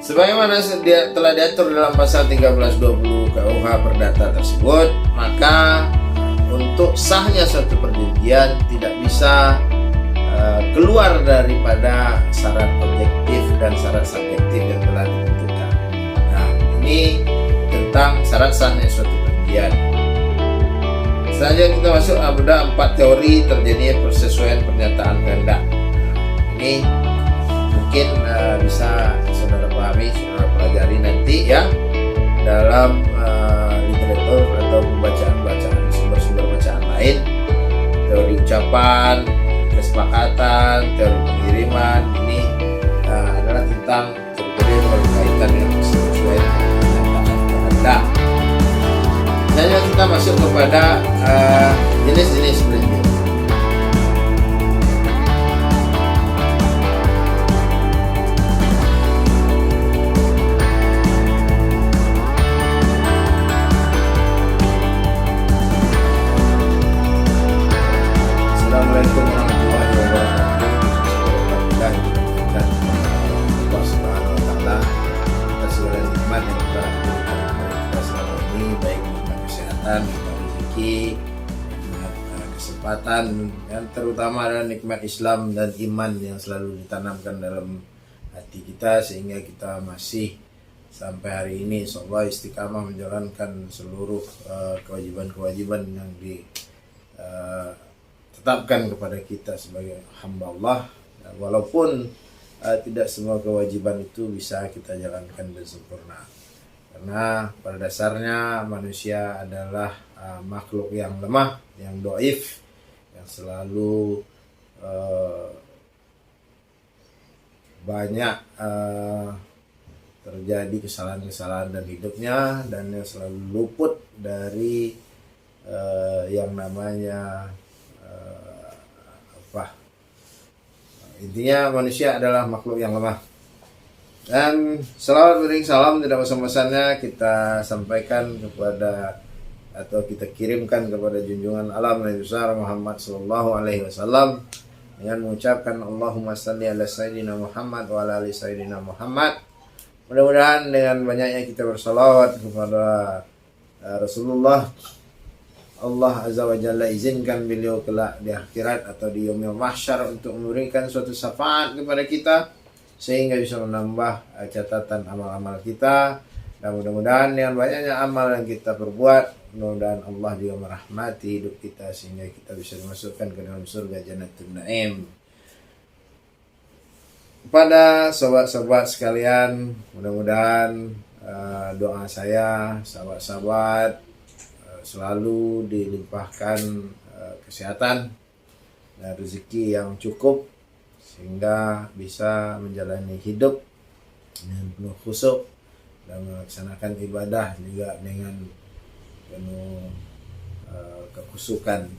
Sebagaimana telah diatur dalam pasal 1320 KUH Perdata tersebut, maka untuk sahnya suatu perjanjian tidak bisa keluar daripada syarat objektif dan syarat subjektif yang telah ditentukan. Nah, ini tentang syarat sahnya suatu perjanjian. Selanjutnya kita masuk pada 4 teori terjadinya persesuaian pernyataan kehendak. Ini mungkin bisa saudara pahami, saudara pelajari nanti ya dalam literatur atau bacaan sumber-sumber bacaan lain. Teori ucapan, kesepakatan, teori pengiriman, ini adalah tentang teori yang berkaitan dengan persesuaian pernyataan kehendak. Selanjutnya kita masuk kepada jenis-jenis perjanjian. Assalamualaikum warahmatullahi wabarakatuh. Allah Subhanahu wa taala atas segala nikmat yang telah diberikan kepada kita selama ini, baik nikmat kesehatan, nikmat rezeki, nikmat kesempatan, dan terutama adalah nikmat Islam dan iman yang selalu ditanamkan dalam hati kita sehingga kita masih sampai hari ini insyaallah istiqamah menjalankan seluruh kewajiban-kewajiban yang tetapkan kepada kita sebagai hamba Allah, walaupun tidak semua kewajiban itu bisa kita jalankan dengan sempurna, karena pada dasarnya manusia adalah makhluk yang lemah, yang dhaif, yang selalu banyak terjadi kesalahan-kesalahan dalam hidupnya, dan yang selalu luput dari yang namanya intinya manusia adalah makhluk yang lemah. Dan selawat bering salam tidak pesan-pesannya kita sampaikan kepada atau kita kirimkan kepada junjungan alam Nabi besar Muhammad sallallahu alaihi wasallam dengan mengucapkan Allahumma shalli ala sayyidina Muhammad wa ala ali sayyidina Muhammad. Mudah-mudahan dengan banyaknya kita bersalawat kepada Rasulullah, Allah Azza wa Jalla izinkan beliau kelak di akhirat atau di yaumil mahsyar untuk memberikan suatu syafaat kepada kita sehingga bisa menambah catatan amal-amal kita. Dan mudah-mudahan dengan banyaknya amal yang kita perbuat, mudah-mudahan Allah juga merahmati hidup kita sehingga kita bisa dimasukkan ke dalam surga Jannatul Naim. Pada sobat-sobat sekalian, mudah-mudahan doa saya, sahabat-sahabat, selalu dilimpahkan kesehatan dan rezeki yang cukup sehingga bisa menjalani hidup dengan penuh khusyuk dan melaksanakan ibadah juga dengan penuh kekhusyukan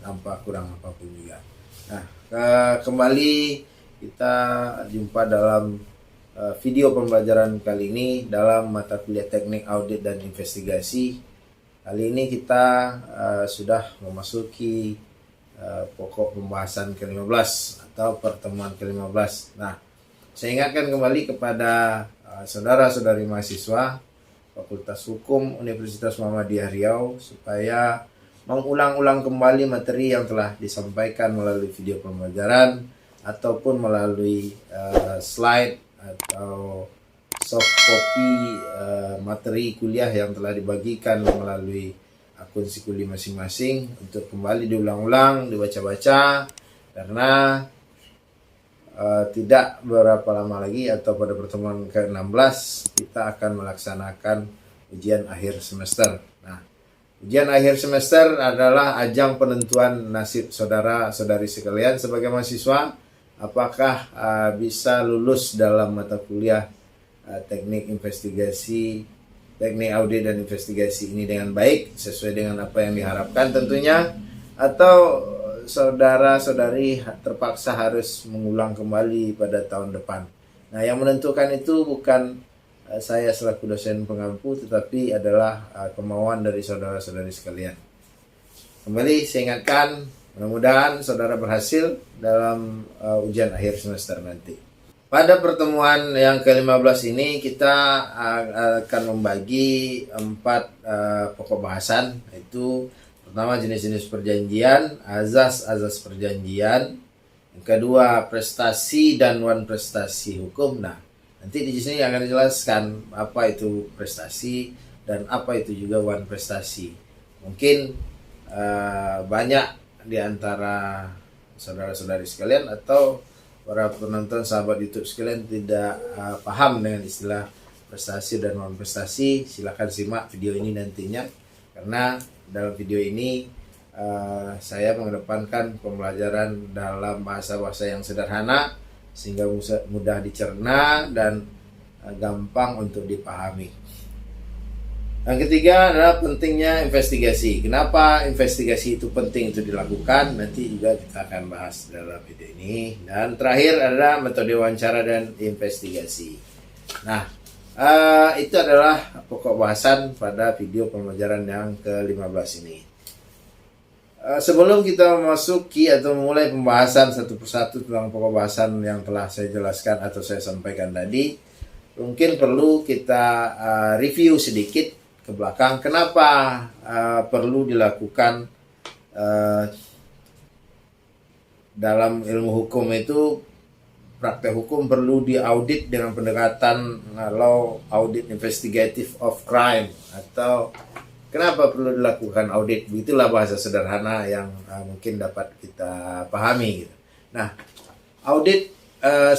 tanpa kurang apapun juga. Nah, kembali kita jumpa dalam video pembelajaran kali ini dalam mata kuliah teknik audit dan investigasi. Kali ini kita sudah memasuki pokok pembahasan ke-15 atau pertemuan ke-15. Nah, saya ingatkan kembali kepada saudara-saudari mahasiswa Fakultas Hukum Universitas Muhammadiyah Riau supaya mengulang-ulang kembali materi yang telah disampaikan melalui video pembelajaran ataupun melalui slide atau soft copy materi kuliah yang telah dibagikan melalui akun Sikuli masing-masing untuk kembali diulang-ulang, dibaca-baca, karena tidak berapa lama lagi atau pada pertemuan ke-16 kita akan melaksanakan ujian akhir semester. Nah, ujian akhir semester adalah ajang penentuan nasib saudara-saudari sekalian sebagai mahasiswa, apakah bisa lulus dalam mata kuliah teknik investigasi, teknik audit dan investigasi ini dengan baik sesuai dengan apa yang diharapkan tentunya, atau saudara-saudari terpaksa harus mengulang kembali pada tahun depan. Nah, yang menentukan itu bukan saya selaku dosen pengampu, tetapi adalah kemauan dari saudara-saudari sekalian. Kembali saya ingatkan, mudah-mudahan saudara berhasil dalam ujian akhir semester nanti. Pada pertemuan yang ke-15 ini kita akan membagi 4 pokok bahasan, yaitu pertama jenis-jenis perjanjian, azas-azas perjanjian, yang kedua prestasi dan wan prestasi hukum. Nah, nanti di sini akan dijelaskan apa itu prestasi dan apa itu juga wan prestasi. Mungkin banyak di antara saudara-saudari sekalian atau para penonton sahabat YouTube sekalian tidak paham dengan istilah prestasi dan non prestasi. Silakan simak video ini nantinya, karena dalam video ini saya mengedepankan pembelajaran dalam bahasa-bahasa yang sederhana sehingga mudah dicerna dan gampang untuk dipahami. Yang ketiga adalah pentingnya investigasi. Kenapa investigasi itu penting itu dilakukan? Nanti juga kita akan bahas dalam video ini. Dan terakhir adalah metode wawancara dan investigasi. Nah, itu adalah pokok bahasan pada video pembelajaran yang ke-15 ini. Sebelum kita memasuki atau memulai pembahasan satu persatu tentang pokok bahasan yang telah saya jelaskan atau saya sampaikan tadi, mungkin perlu kita review sedikit ke belakang. Kenapa perlu dilakukan dalam ilmu hukum itu, praktek hukum perlu diaudit dengan pendekatan law audit investigative of crime, atau kenapa perlu dilakukan audit? Begitulah bahasa sederhana yang mungkin dapat kita pahami gitu. Nah, audit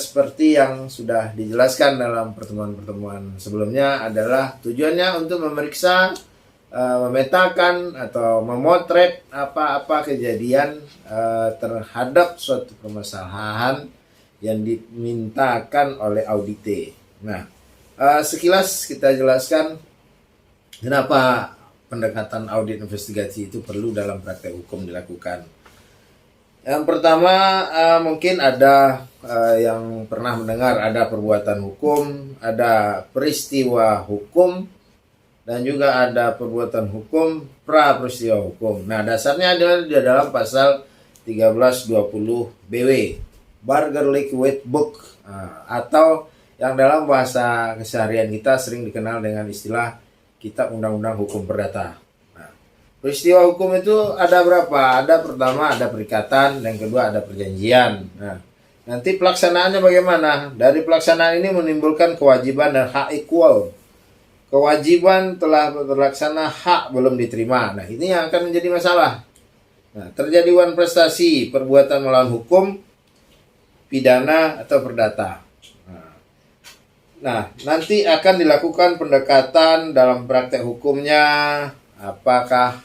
seperti yang sudah dijelaskan dalam pertemuan-pertemuan sebelumnya adalah tujuannya untuk memeriksa, memetakan atau memotret apa-apa kejadian terhadap suatu permasalahan yang dimintakan oleh audite. Nah, sekilas kita jelaskan kenapa pendekatan audit investigasi itu perlu dalam praktek hukum dilakukan. Yang pertama, mungkin ada yang pernah mendengar ada perbuatan hukum, ada peristiwa hukum, dan juga ada perbuatan hukum pra peristiwa hukum. Nah, dasarnya adalah di dalam pasal 1320 BW, Burgerlijk Wetboek, atau yang dalam bahasa keseharian kita sering dikenal dengan istilah Kitab Undang-Undang Hukum Perdata. Peristiwa hukum itu ada berapa? Ada pertama ada perikatan, dan kedua ada perjanjian. Nah, nanti pelaksanaannya bagaimana? Dari pelaksanaan ini menimbulkan kewajiban dan hak equal. Kewajiban telah terlaksana, hak belum diterima. Nah, ini yang akan menjadi masalah. Nah, terjadi wan prestasi, perbuatan melawan hukum, pidana atau perdata. Nah, nanti akan dilakukan pendekatan dalam praktek hukumnya. Apakah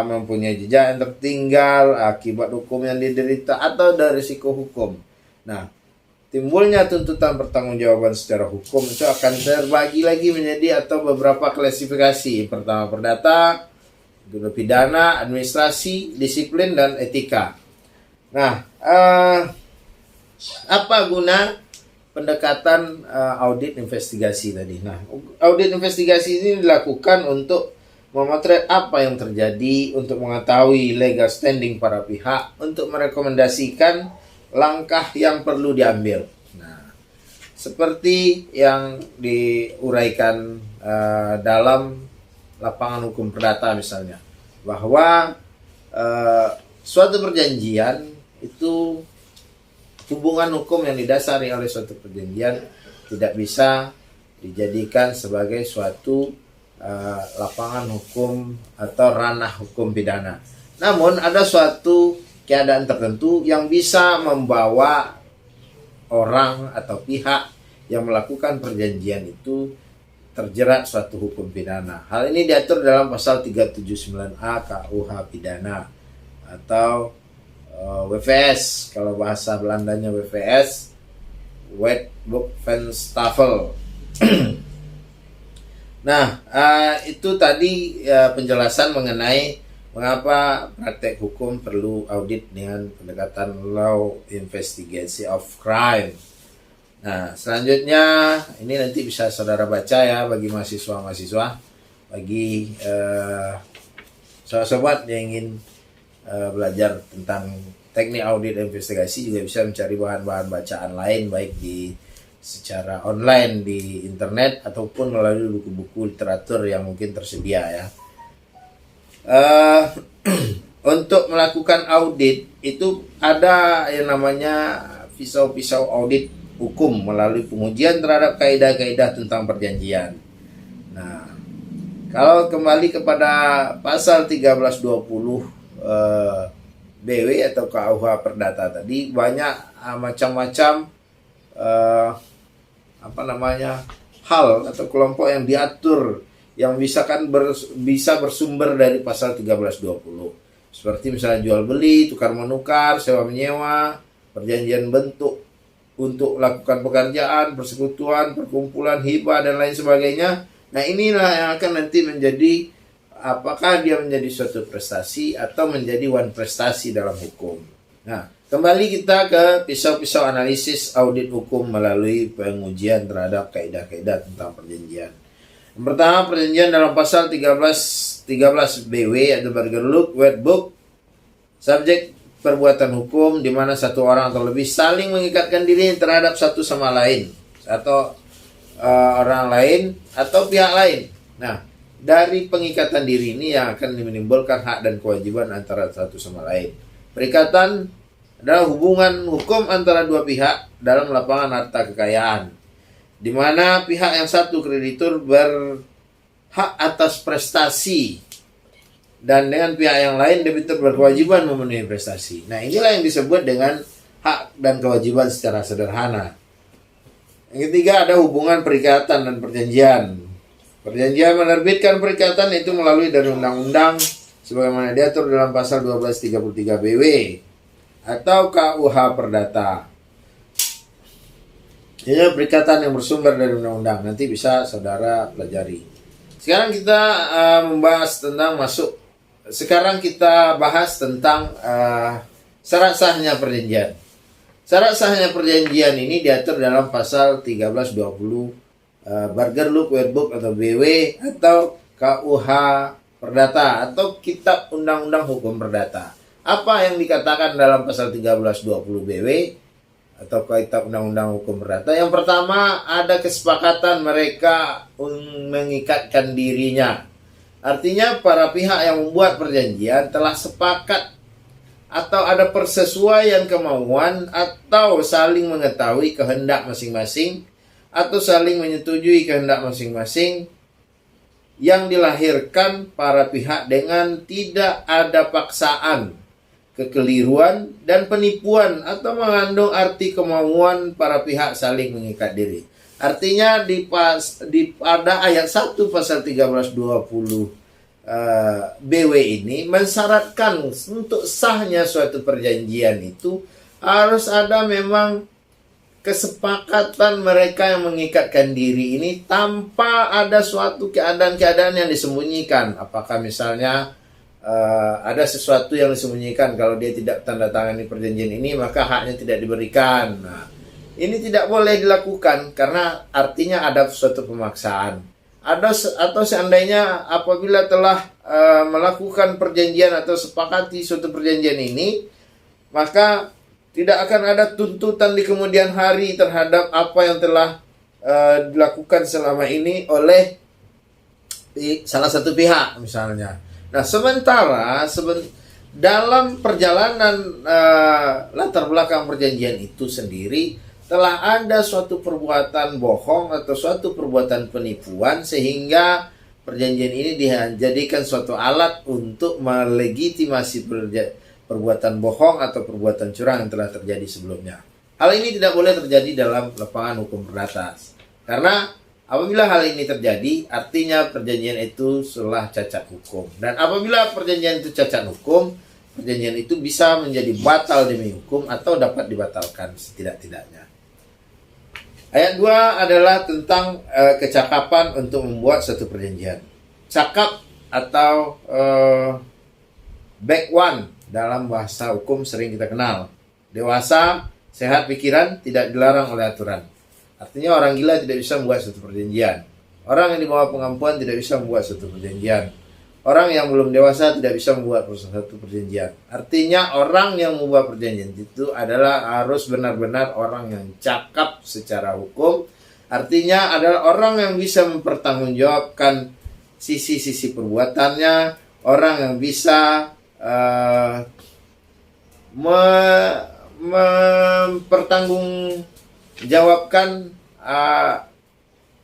mempunyai jejak yang tertinggal akibat hukum yang diderita atau dari risiko hukum. Nah, timbulnya tuntutan pertanggungjawaban secara hukum itu akan terbagi lagi menjadi atau beberapa klasifikasi. Pertama perdata, kedua pidana, administrasi, disiplin, dan etika. Nah, apa guna pendekatan audit investigasi tadi? Nah, audit investigasi ini dilakukan untuk memotret apa yang terjadi, untuk mengetahui legal standing para pihak, untuk merekomendasikan langkah yang perlu diambil. Nah, seperti yang diuraikan dalam lapangan hukum perdata misalnya, bahwa suatu perjanjian itu, hubungan hukum yang didasari oleh suatu perjanjian tidak bisa dijadikan sebagai suatu lapangan hukum atau ranah hukum pidana. Namun ada suatu keadaan tertentu yang bisa membawa orang atau pihak yang melakukan perjanjian itu terjerat suatu hukum pidana. Hal ini diatur dalam pasal 379A KUH pidana atau WVS, kalau bahasa Belandanya WVS, Wetboek van Stavel. Nah, itu tadi penjelasan mengenai mengapa praktek hukum perlu audit dengan pendekatan law investigation of crime. Nah, selanjutnya ini nanti bisa saudara baca ya bagi mahasiswa-mahasiswa, bagi sobat-sobat yang ingin belajar tentang teknik audit dan investigasi juga bisa mencari bahan-bahan bacaan lain baik di secara online di internet ataupun melalui buku-buku literatur yang mungkin tersedia ya. Untuk melakukan audit itu ada yang namanya pisau-pisau audit hukum melalui pengujian terhadap kaidah-kaidah tentang perjanjian. Nah, kalau kembali kepada pasal 1320 BW atau KUH Perdata tadi, banyak macam-macam hal atau kelompok yang diatur yang bisa bersumber dari pasal 1320. Seperti misalnya jual beli, tukar menukar, sewa menyewa, perjanjian bentuk untuk lakukan pekerjaan, persekutuan, perkumpulan, hibah dan lain sebagainya. Nah, inilah yang akan nanti menjadi apakah dia menjadi suatu prestasi atau menjadi one prestasi dalam hukum. Nah, kembali kita ke pisau-pisau analisis audit hukum melalui pengujian terhadap kaidah-kaidah tentang perjanjian. Yang pertama, perjanjian dalam pasal 13 BW atau Burgerlook Wetbook, subjek perbuatan hukum di mana satu orang atau lebih saling mengikatkan diri terhadap satu sama lain atau orang lain atau pihak lain. Nah, dari pengikatan diri ini yang akan menimbulkan hak dan kewajiban antara satu sama lain. Perikatan adalah hubungan hukum antara dua pihak dalam lapangan harta kekayaan, di mana pihak yang satu kreditur berhak atas prestasi dan dengan pihak yang lain debitur berkewajiban memenuhi prestasi. Nah, inilah yang disebut dengan hak dan kewajiban secara sederhana. Yang ketiga ada hubungan perikatan dan perjanjian. Perjanjian menerbitkan perikatan itu melalui dari undang-undang sebagaimana diatur dalam pasal 1233 BW atau KUH Perdata. Ini perikatan yang bersumber dari undang-undang. Nanti bisa saudara pelajari. Sekarang kita bahas tentang syarat sahnya perjanjian. Syarat sahnya perjanjian ini diatur dalam pasal 1320 Burgerlook Wetbook atau BW atau KUH Perdata atau Kitab Undang-Undang Hukum Perdata. Apa yang dikatakan dalam pasal 1320 BW atau Kitab Undang-Undang Hukum Perdata? Yang pertama, ada kesepakatan mereka mengikatkan dirinya. Artinya para pihak yang membuat perjanjian telah sepakat atau ada persesuaian kemauan atau saling mengetahui kehendak masing-masing atau saling menyetujui kehendak masing-masing yang dilahirkan para pihak dengan tidak ada paksaan, kekeliruan, dan penipuan atau mengandung arti kemauan para pihak saling mengikat diri. Artinya pada ayat 1 pasal 1320 BW ini mensyaratkan untuk sahnya suatu perjanjian itu harus ada memang kesepakatan mereka yang mengikatkan diri ini tanpa ada suatu keadaan-keadaan yang disembunyikan. Apakah misalnya ada sesuatu yang disembunyikan, kalau dia tidak tanda tangani perjanjian ini maka haknya tidak diberikan. Nah, ini tidak boleh dilakukan karena artinya ada suatu pemaksaan. Atau seandainya apabila telah melakukan perjanjian atau sepakati suatu perjanjian ini, maka tidak akan ada tuntutan di kemudian hari terhadap apa yang telah dilakukan selama ini oleh salah satu pihak misalnya. Nah, sementara dalam perjalanan latar belakang perjanjian itu sendiri telah ada suatu perbuatan bohong atau suatu perbuatan penipuan sehingga perjanjian ini dijadikan suatu alat untuk melegitimasi perbuatan bohong atau perbuatan curang yang telah terjadi sebelumnya. Hal ini tidak boleh terjadi dalam lapangan hukum perdata. Karena apabila hal ini terjadi, artinya perjanjian itu telah cacat hukum. Dan apabila perjanjian itu cacat hukum, perjanjian itu bisa menjadi batal demi hukum atau dapat dibatalkan setidak-tidaknya. Ayat 2 adalah tentang kecakapan untuk membuat suatu perjanjian. Cakap atau back one dalam bahasa hukum sering kita kenal. Dewasa, sehat pikiran, tidak dilarang oleh aturan. Artinya orang gila tidak bisa membuat suatu perjanjian. Orang yang di bawah pengampuan tidak bisa membuat suatu perjanjian. orang yang belum dewasa tidak bisa membuat suatu perjanjian. Artinya orang yang membuat perjanjian itu adalah harus benar-benar orang yang cakap secara hukum. Artinya adalah orang yang bisa mempertanggungjawabkan sisi-sisi perbuatannya, orang yang bisa mempertanggungjawabkan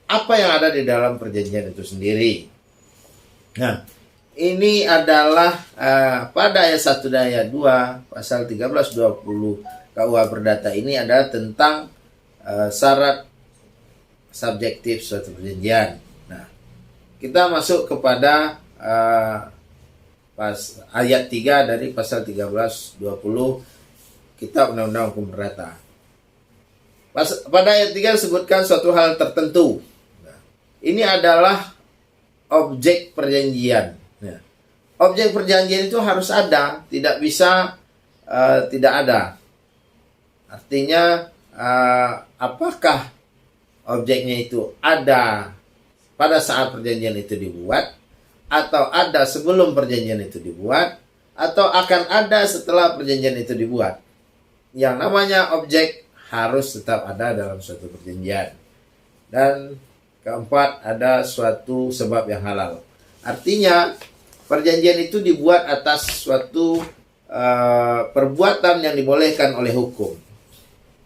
apa yang ada di dalam perjanjian itu sendiri. Nah, ini adalah pada ayat 1 dan ayat 2 pasal 1320 KUH Perdata ini adalah tentang syarat subjektif suatu perjanjian. Nah, kita masuk kepada ayat 3 dari pasal 1320 Kitab Undang-Undang Hukum Perdata. Pada ayat 3 disebutkan suatu hal tertentu. Nah, ini adalah objek perjanjian. Nah, objek perjanjian itu harus ada, tidak bisa tidak ada. Artinya apakah objeknya itu ada pada saat perjanjian itu dibuat, atau ada sebelum perjanjian itu dibuat, atau akan ada setelah perjanjian itu dibuat. Yang namanya objek harus tetap ada dalam suatu perjanjian. Dan keempat, ada suatu sebab yang halal. Artinya perjanjian itu dibuat atas suatu perbuatan yang dibolehkan oleh hukum.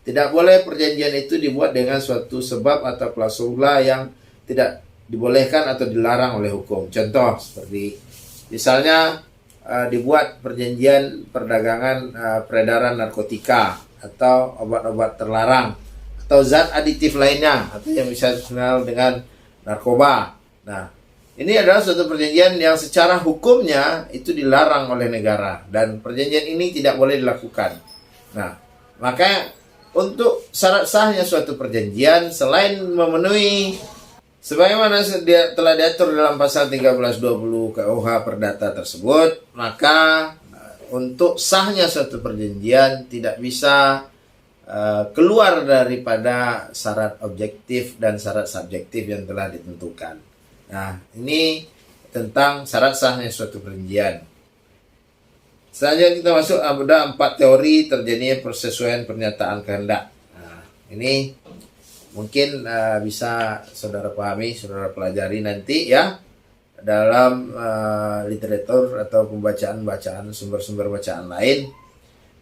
Tidak boleh perjanjian itu dibuat dengan suatu sebab atau klausula yang tidak dibolehkan atau dilarang oleh hukum. Contoh seperti misalnya dibuat perjanjian perdagangan peredaran narkotika atau obat-obat terlarang atau zat aditif lainnya atau yang bisa dikenal dengan narkoba. Nah, ini adalah suatu perjanjian yang secara hukumnya itu dilarang oleh negara dan perjanjian ini tidak boleh dilakukan. Nah, maka untuk syarat sahnya suatu perjanjian selain memenuhi sebagaimana telah diatur dalam pasal 1320 KUH Perdata tersebut, maka untuk sahnya suatu perjanjian tidak bisa keluar daripada syarat objektif dan syarat subjektif yang telah ditentukan. Nah, ini tentang syarat sahnya suatu perjanjian. Selanjutnya kita masuk ada 4 teori terjadinya persesuaian pernyataan kehendak. Nah, ini mungkin bisa saudara pahami, saudara pelajari nanti ya dalam literatur atau pembacaan-bacaan sumber-sumber bacaan lain.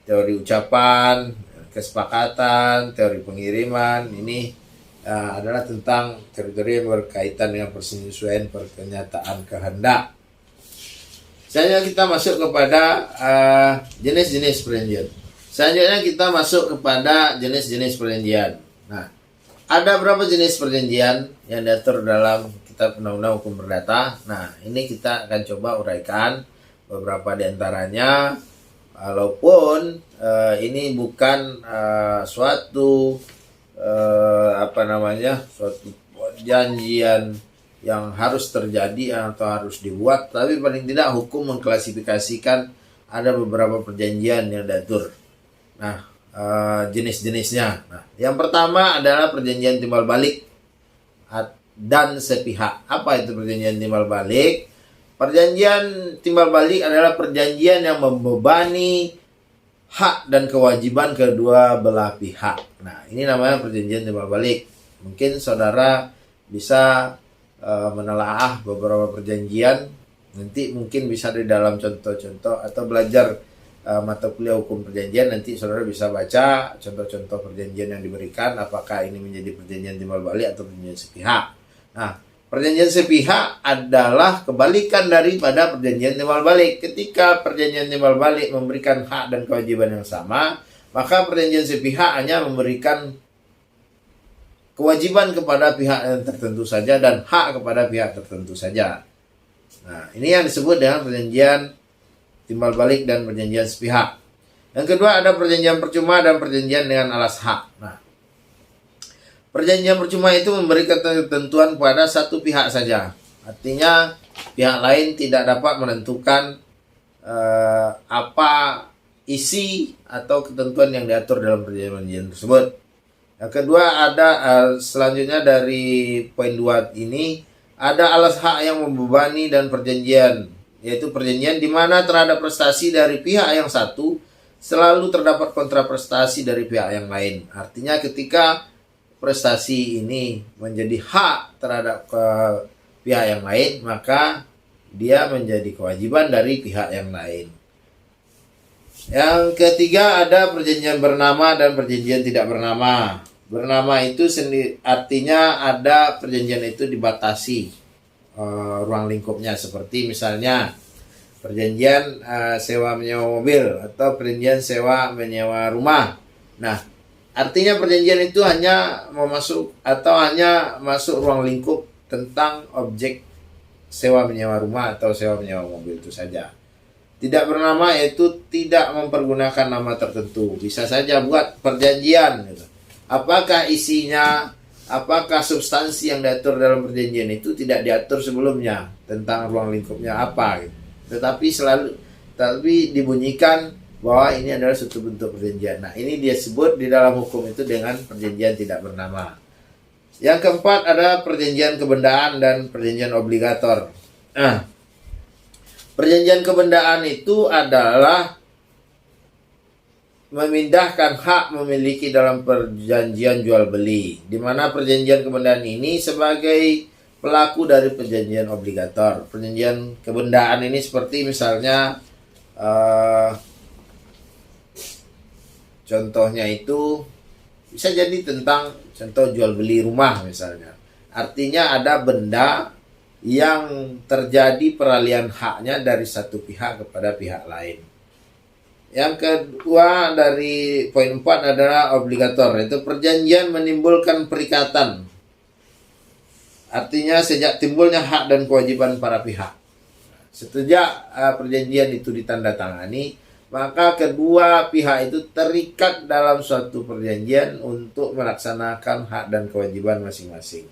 Teori ucapan, kesepakatan, teori pengiriman, ini adalah tentang teori-teori yang berkaitan dengan persesuaian pernyataan kehendak. Selanjutnya kita masuk kepada jenis-jenis perjanjian. Selanjutnya kita masuk kepada jenis-jenis perjanjian. Nah, ada berapa jenis perjanjian yang diatur dalam Kitab Undang-Undang Hukum Perdata? Nah, ini kita akan coba uraikan beberapa di antaranya. Walaupun ini bukan suatu suatu perjanjian yang harus terjadi atau harus dibuat, tapi paling tidak hukum mengklasifikasikan ada beberapa perjanjian yang diatur. Nah, jenis-jenisnya. Nah, yang pertama adalah perjanjian timbal balik dan sepihak. Apa itu perjanjian timbal balik? Perjanjian timbal balik adalah perjanjian yang membebani hak dan kewajiban kedua belah pihak. Nah, ini namanya perjanjian timbal balik. Mungkin saudara bisa menelaah beberapa perjanjian, nanti mungkin bisa di dalam contoh-contoh atau belajar mata kuliah hukum perjanjian, nanti saudara bisa baca contoh-contoh perjanjian yang diberikan, apakah ini menjadi perjanjian timbal balik atau perjanjian sepihak. Nah, perjanjian sepihak adalah kebalikan daripada perjanjian timbal balik. Ketika perjanjian timbal balik memberikan hak dan kewajiban yang sama, maka perjanjian sepihak hanya memberikan kewajiban kepada pihak yang tertentu saja dan hak kepada pihak tertentu saja. Nah, ini yang disebut dengan perjanjian timbal balik dan perjanjian sepihak. Yang kedua ada perjanjian percuma dan perjanjian dengan alas hak. Nah, perjanjian percuma itu memberikan ketentuan pada satu pihak saja. Artinya pihak lain tidak dapat menentukan apa isi atau ketentuan yang diatur dalam perjanjian tersebut. Yang kedua ada selanjutnya dari poin 2 ini ada alas hak yang membebani dan perjanjian yaitu perjanjian di mana terhadap prestasi dari pihak yang satu selalu terdapat kontraprestasi dari pihak yang lain. Artinya ketika prestasi ini menjadi hak terhadap pihak yang lain, maka dia menjadi kewajiban dari pihak yang lain. Yang ketiga ada perjanjian bernama dan perjanjian tidak bernama. Bernama itu artinya ada perjanjian itu dibatasi ruang lingkupnya, seperti misalnya perjanjian sewa menyewa mobil atau perjanjian sewa menyewa rumah. Nah, artinya perjanjian itu hanya hanya masuk ruang lingkup tentang objek sewa menyewa rumah atau sewa menyewa mobil itu saja. Tidak bernama yaitu tidak mempergunakan nama tertentu. Bisa saja buat perjanjian gitu. Apakah isinya, apakah substansi yang diatur dalam perjanjian itu tidak diatur sebelumnya tentang ruang lingkupnya apa gitu. Tapi dibunyikan bahwa ini adalah suatu bentuk perjanjian. Nah, ini dia sebut di dalam hukum itu dengan perjanjian tidak bernama. Yang keempat ada perjanjian kebendaan dan perjanjian obligator. Nah, perjanjian kebendaan itu adalah memindahkan hak memiliki dalam perjanjian jual beli, di mana perjanjian kebendaan ini sebagai pelaku dari perjanjian obligator. Perjanjian kebendaan ini seperti misalnya contohnya itu bisa jadi tentang contoh jual beli rumah misalnya. Artinya ada benda yang terjadi peralihan haknya dari satu pihak kepada pihak lain. Yang kedua dari poin 4 adalah obligator, yaitu perjanjian menimbulkan perikatan. Artinya sejak timbulnya hak dan kewajiban para pihak. Sejak perjanjian itu ditandatangani, maka kedua pihak itu terikat dalam suatu perjanjian untuk melaksanakan hak dan kewajiban masing-masing.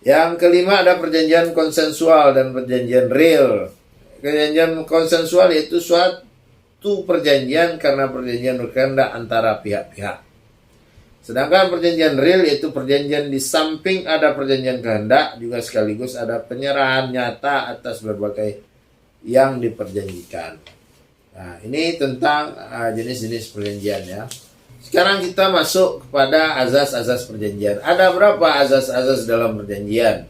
Yang kelima ada perjanjian konsensual dan perjanjian real. Perjanjian konsensual yaitu suatu perjanjian karena perjanjian berkehendak antara pihak-pihak. Sedangkan perjanjian real yaitu perjanjian di samping ada perjanjian kehendak, juga sekaligus ada penyerahan nyata atas berbagai yang diperjanjikan. Nah, ini tentang jenis-jenis perjanjian ya. Sekarang kita masuk kepada azas-azas perjanjian. Ada berapa azas-azas dalam perjanjian?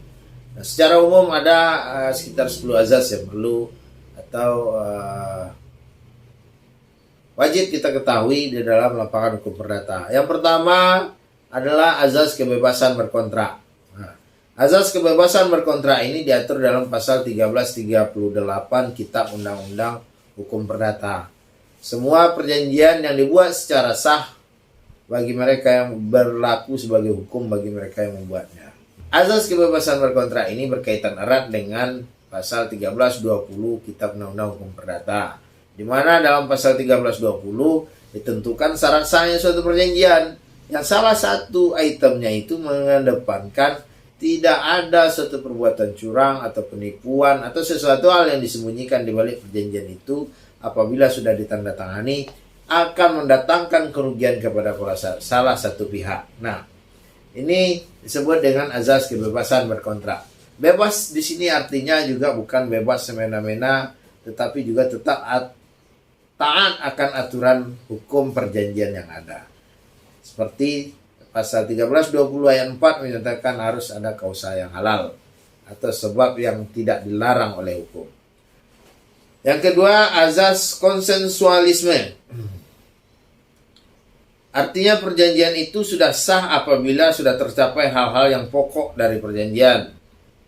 Nah, secara umum ada sekitar 10 azas yang perlu atau wajib kita ketahui di dalam lapangan hukum perdata. Yang pertama adalah azas kebebasan berkontrak. Nah, azas kebebasan berkontrak ini diatur dalam pasal 1338 Kitab Undang-Undang Hukum Perdata. Semua perjanjian yang dibuat secara sah bagi mereka yang berlaku sebagai hukum bagi mereka yang membuatnya. Azas kebebasan berkontrak ini berkaitan erat dengan pasal 1320 Kitab Undang-Undang Hukum Perdata, di mana dalam pasal 1320 ditentukan syarat sahnya suatu perjanjian, yang salah satu itemnya itu mengedepankan tidak ada suatu perbuatan curang atau penipuan atau sesuatu hal yang disembunyikan di balik perjanjian itu apabila sudah ditandatangani akan mendatangkan kerugian kepada salah satu pihak. Nah, ini disebut dengan azas kebebasan berkontrak. Bebas di sini artinya juga bukan bebas semena-mena, tetapi juga tetap taat akan aturan hukum perjanjian yang ada. Seperti pasal 1320 ayat 4 menyatakan harus ada kausa yang halal atau sebab yang tidak dilarang oleh hukum. Yang kedua, azas konsensualisme. Artinya perjanjian itu sudah sah apabila sudah tercapai hal-hal yang pokok dari perjanjian.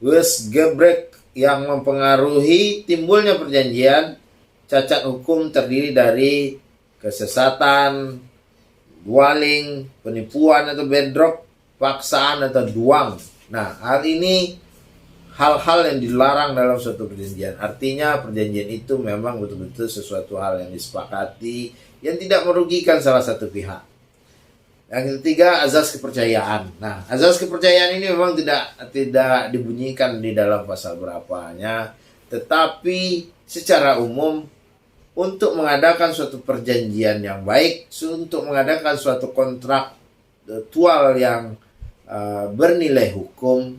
Wes gebrek yang mempengaruhi timbulnya perjanjian, cacat hukum terdiri dari kesesatan, dwaling, penipuan atau bedrock, paksaan atau duang. Nah, hal ini hal-hal yang dilarang dalam suatu perjanjian. Artinya perjanjian itu memang betul-betul sesuatu hal yang disepakati yang tidak merugikan salah satu pihak. Yang ketiga, azas kepercayaan. Nah, azas kepercayaan ini memang tidak dibunyikan di dalam pasal berapanya, tetapi secara umum untuk mengadakan suatu perjanjian yang baik, untuk mengadakan suatu kontrak tual yang bernilai hukum,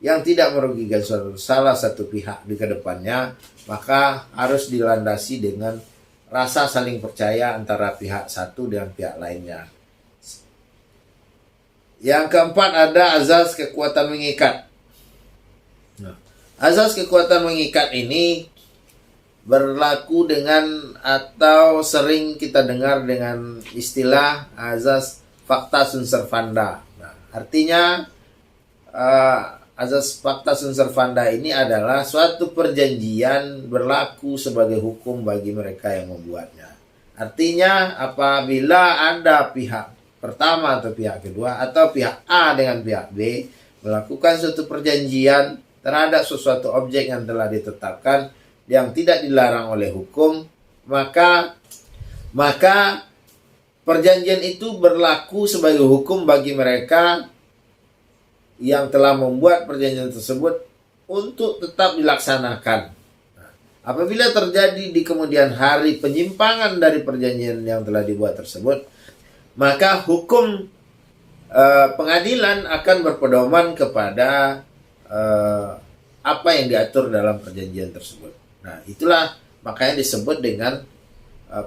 yang tidak merugikan salah satu pihak di kedepannya, maka harus dilandasi dengan rasa saling percaya antara pihak satu dengan pihak lainnya. Yang keempat ada azas kekuatan mengikat. Azas kekuatan mengikat ini berlaku dengan atau sering kita dengar dengan istilah azas fakta sunt servanda. Artinya azas fakta sunt servanda ini adalah suatu perjanjian berlaku sebagai hukum bagi mereka yang membuatnya. Artinya apabila ada pihak pertama atau pihak kedua atau pihak A dengan pihak B melakukan suatu perjanjian terhadap sesuatu objek yang telah ditetapkan yang tidak dilarang oleh hukum, maka perjanjian itu berlaku sebagai hukum bagi mereka yang telah membuat perjanjian tersebut untuk tetap dilaksanakan. Apabila terjadi di kemudian hari penyimpangan dari perjanjian yang telah dibuat tersebut, maka hukum pengadilan akan berpedoman kepada apa yang diatur dalam perjanjian tersebut. Nah, itulah makanya disebut dengan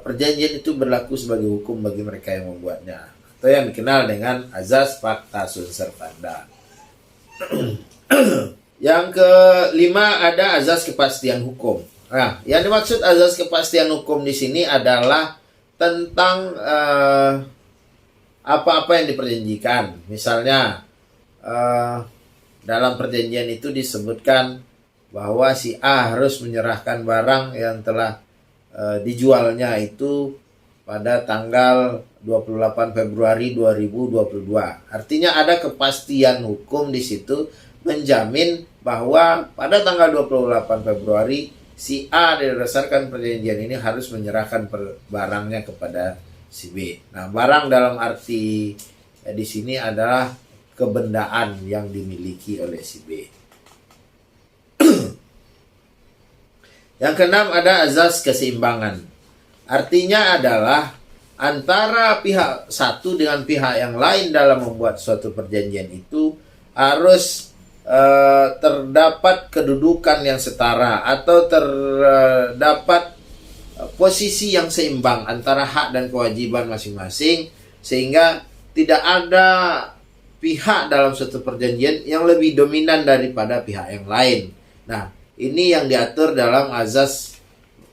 perjanjian itu berlaku sebagai hukum bagi mereka yang membuatnya, atau yang dikenal dengan azas pacta sunt servanda. Yang kelima ada azas kepastian hukum. Nah, yang dimaksud azas kepastian hukum di sini adalah tentang apa-apa yang diperjanjikan. Misalnya dalam perjanjian itu disebutkan bahwa si A harus menyerahkan barang yang telah dijualnya itu pada tanggal 28 Februari 2022. Artinya ada kepastian hukum di situ menjamin bahwa pada tanggal 28 Februari si A berdasarkan perjanjian ini harus menyerahkan barangnya kepada si B. Nah, barang dalam arti di sini adalah kebendaan yang dimiliki oleh si B. Yang keenam ada azas keseimbangan. Artinya adalah antara pihak satu dengan pihak yang lain dalam membuat suatu perjanjian itu harus terdapat kedudukan yang setara atau terdapat posisi yang seimbang antara hak dan kewajiban masing-masing, sehingga tidak ada pihak dalam suatu perjanjian yang lebih dominan daripada pihak yang lain. Nah, ini yang diatur dalam azas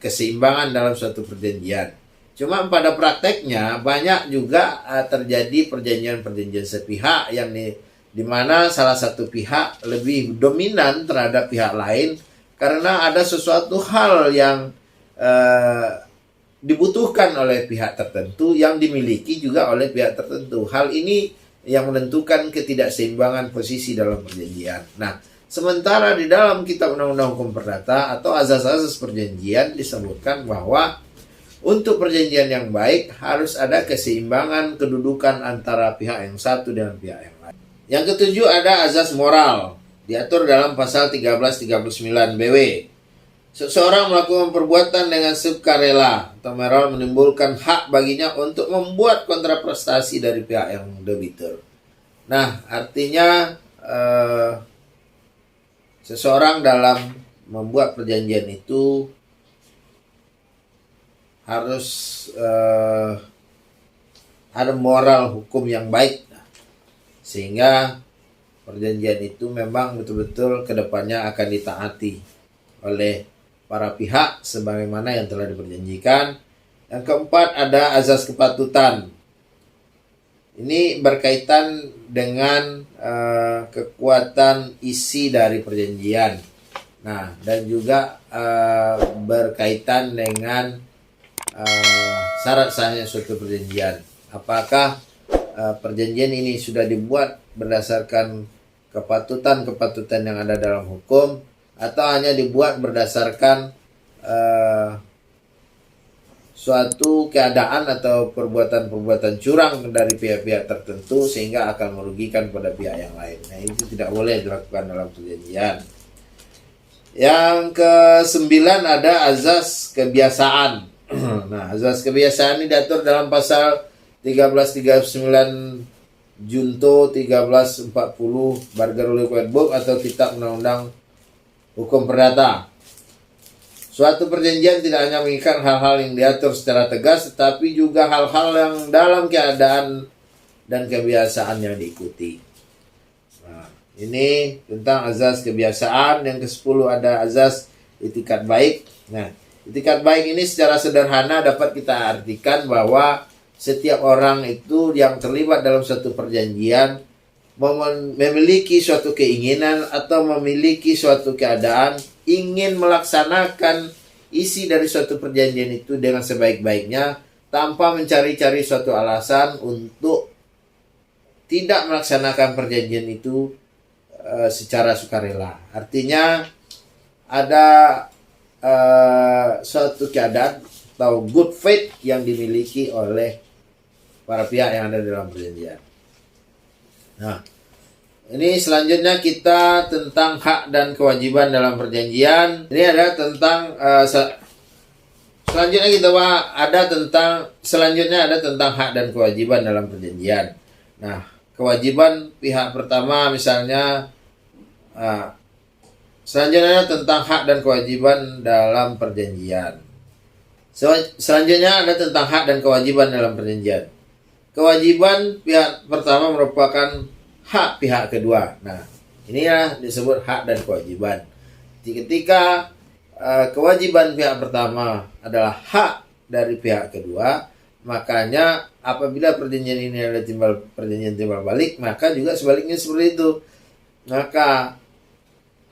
keseimbangan dalam suatu perjanjian. Cuma pada prakteknya banyak juga terjadi perjanjian-perjanjian sepihak yang di mana salah satu pihak lebih dominan terhadap pihak lain karena ada sesuatu hal yang dibutuhkan oleh pihak tertentu yang dimiliki juga oleh pihak tertentu. Hal ini yang menentukan ketidakseimbangan posisi dalam perjanjian. Nah, sementara di dalam Kitab Undang-Undang Hukum Perdata atau azas-azas perjanjian disebutkan bahwa untuk perjanjian yang baik harus ada keseimbangan kedudukan antara pihak yang satu dengan pihak yang lain. Yang ketujuh ada azas moral, diatur dalam pasal 1339 BW. Seseorang melakukan perbuatan dengan sukarela atau moral menimbulkan hak baginya untuk membuat kontraprestasi dari pihak yang debitur. Nah, artinya seseorang dalam membuat perjanjian itu harus ada moral hukum yang baik, sehingga perjanjian itu memang betul-betul kedepannya akan ditaati oleh para pihak sebagaimana yang telah diperjanjikan. Yang keempat ada azas kepatutan. Ini berkaitan dengan kekuatan isi dari perjanjian. Nah, dan juga berkaitan dengan syarat sahnya suatu perjanjian. Apakah perjanjian ini sudah dibuat berdasarkan kepatutan-kepatutan yang ada dalam hukum, atau hanya dibuat berdasarkan suatu keadaan atau perbuatan-perbuatan curang dari pihak-pihak tertentu sehingga akan merugikan pada pihak yang lain. Nah, itu tidak boleh dilakukan dalam perjanjian. Yang ke-9 ada azas kebiasaan. Nah, azas kebiasaan ini diatur dalam pasal 1339 Junto 1340 Burger Liquid Book atau Kitab Undang-Undang Hukum Perdata. Suatu perjanjian tidak hanya mengikat hal-hal yang diatur secara tegas, tetapi juga hal-hal yang dalam keadaan dan kebiasaan yang diikuti. Nah, ini tentang azas kebiasaan. Yang ke-10 ada azas itikat baik. Nah, itikat baik ini secara sederhana dapat kita artikan bahwa setiap orang itu yang terlibat dalam suatu perjanjian memiliki suatu keinginan atau memiliki suatu keadaan ingin melaksanakan isi dari suatu perjanjian itu dengan sebaik-baiknya tanpa mencari-cari suatu alasan untuk tidak melaksanakan perjanjian itu secara sukarela. Artinya ada suatu keadaan atau good faith yang dimiliki oleh para pihak yang ada dalam perjanjian. Nah, ini selanjutnya kita tentang hak dan kewajiban dalam perjanjian. Ini ada tentang selanjutnya ada tentang hak dan kewajiban dalam perjanjian. Nah, kewajiban pihak pertama misalnya selanjutnya tentang hak dan kewajiban dalam perjanjian. Selanjutnya ada tentang hak dan kewajiban dalam perjanjian. Kewajiban pihak pertama merupakan hak pihak kedua. Nah, inilah disebut hak dan kewajiban. Ketika kewajiban pihak pertama adalah hak dari pihak kedua, makanya apabila perjanjian ini adalah perjanjian timbal balik, maka juga sebaliknya seperti itu. Maka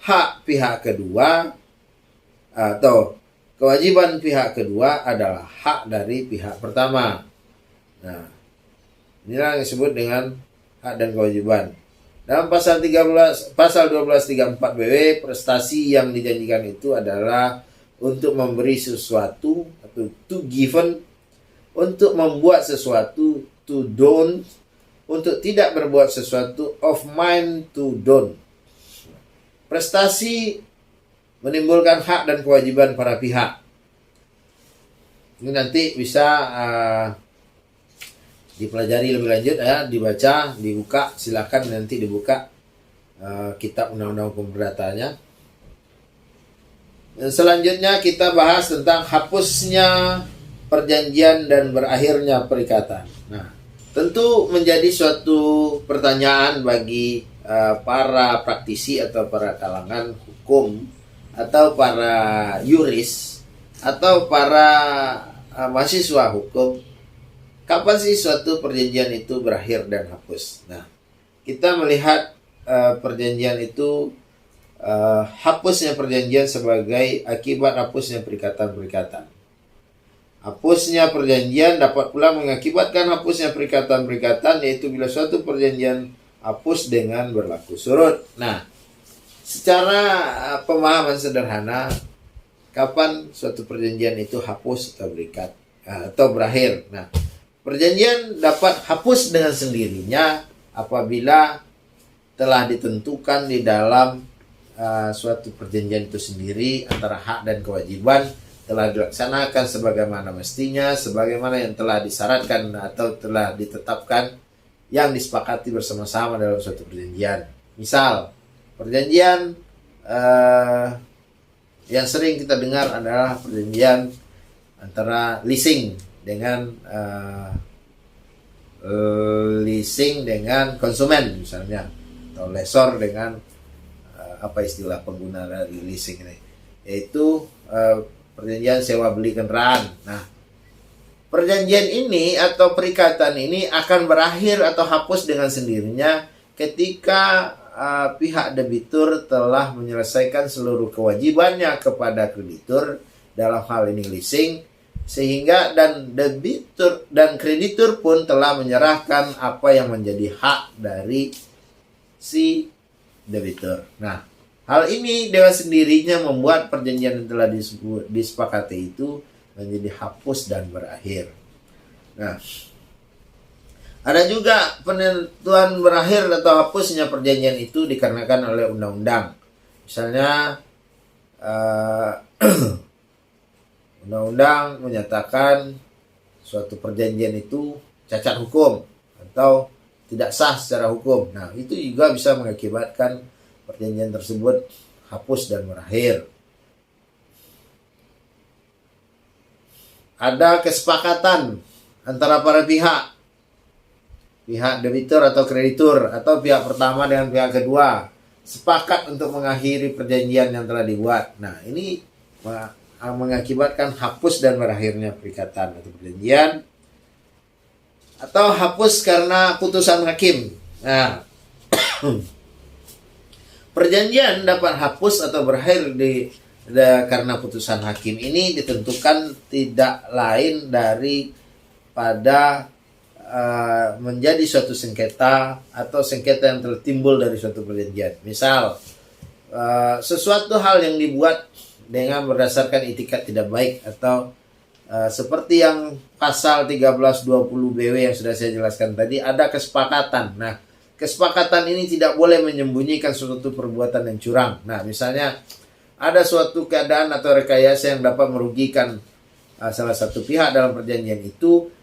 hak pihak kedua atau kewajiban pihak kedua adalah hak dari pihak pertama. Nah, inilah yang disebut dengan hak dan kewajiban. Dalam pasal 1234 BW, prestasi yang dijanjikan itu adalah untuk memberi sesuatu atau to given, untuk membuat sesuatu to don't, untuk tidak berbuat sesuatu of mind to don't. Prestasi menimbulkan hak dan kewajiban para pihak. Ini nanti bisa dipelajari lebih lanjut ya, dibaca, dibuka, silakan nanti dibuka kitab Undang-Undang Hukum Perdatanya. Dan selanjutnya kita bahas tentang hapusnya perjanjian dan berakhirnya perikatan. Nah, tentu menjadi suatu pertanyaan bagi para praktisi atau para kalangan hukum atau para yuris atau para mahasiswa hukum, kapan sih suatu perjanjian itu berakhir dan hapus? Nah, kita melihat perjanjian itu, hapusnya perjanjian sebagai akibat hapusnya perikatan-perikatan. Hapusnya perjanjian dapat pula mengakibatkan hapusnya perikatan-perikatan, yaitu bila suatu perjanjian hapus dengan berlaku surut. Nah, secara pemahaman sederhana, kapan suatu perjanjian itu hapus atau berikat atau berakhir? Nah, perjanjian dapat hapus dengan sendirinya apabila telah ditentukan di dalam suatu perjanjian itu sendiri antara hak dan kewajiban telah dilaksanakan sebagaimana mestinya, sebagaimana yang telah disyaratkan atau telah ditetapkan yang disepakati bersama-sama dalam suatu perjanjian. Misal, perjanjian yang sering kita dengar adalah perjanjian antara leasing dengan konsumen misalnya, atau lessor dengan apa istilah pengguna dari leasing ini, yaitu perjanjian sewa beli kendaraan. Nah, perjanjian ini atau perikatan ini akan berakhir atau hapus dengan sendirinya ketika pihak debitur telah menyelesaikan seluruh kewajibannya kepada kreditur, dalam hal ini leasing, sehingga dan debitur dan kreditur pun telah menyerahkan apa yang menjadi hak dari si debitur. Nah, hal ini dengan sendirinya membuat perjanjian yang telah disepakati itu menjadi hapus dan berakhir. Nah, ada juga penentuan berakhir atau hapusnya perjanjian itu dikarenakan oleh undang-undang. Misalnya undang-undang menyatakan suatu perjanjian itu cacat hukum atau tidak sah secara hukum. Nah, itu juga bisa mengakibatkan perjanjian tersebut hapus dan berakhir. Ada kesepakatan antara para pihak debitur atau kreditur, atau pihak pertama dengan pihak kedua sepakat untuk mengakhiri perjanjian yang telah dibuat. Nah, ini mengakibatkan hapus dan berakhirnya perikatan atau perjanjian, atau hapus karena putusan hakim. Nah, perjanjian dapat hapus atau berakhir karena putusan hakim ini ditentukan tidak lain daripada menjadi suatu sengketa atau sengketa yang tertimbul dari suatu perjanjian. Misal, sesuatu hal yang dibuat dengan berdasarkan itikat tidak baik, atau seperti yang pasal 1320 BW yang sudah saya jelaskan tadi, ada kesepakatan. Nah, kesepakatan ini tidak boleh menyembunyikan suatu perbuatan yang curang. Nah, misalnya ada suatu keadaan atau rekayasa yang dapat merugikan salah satu pihak dalam perjanjian itu.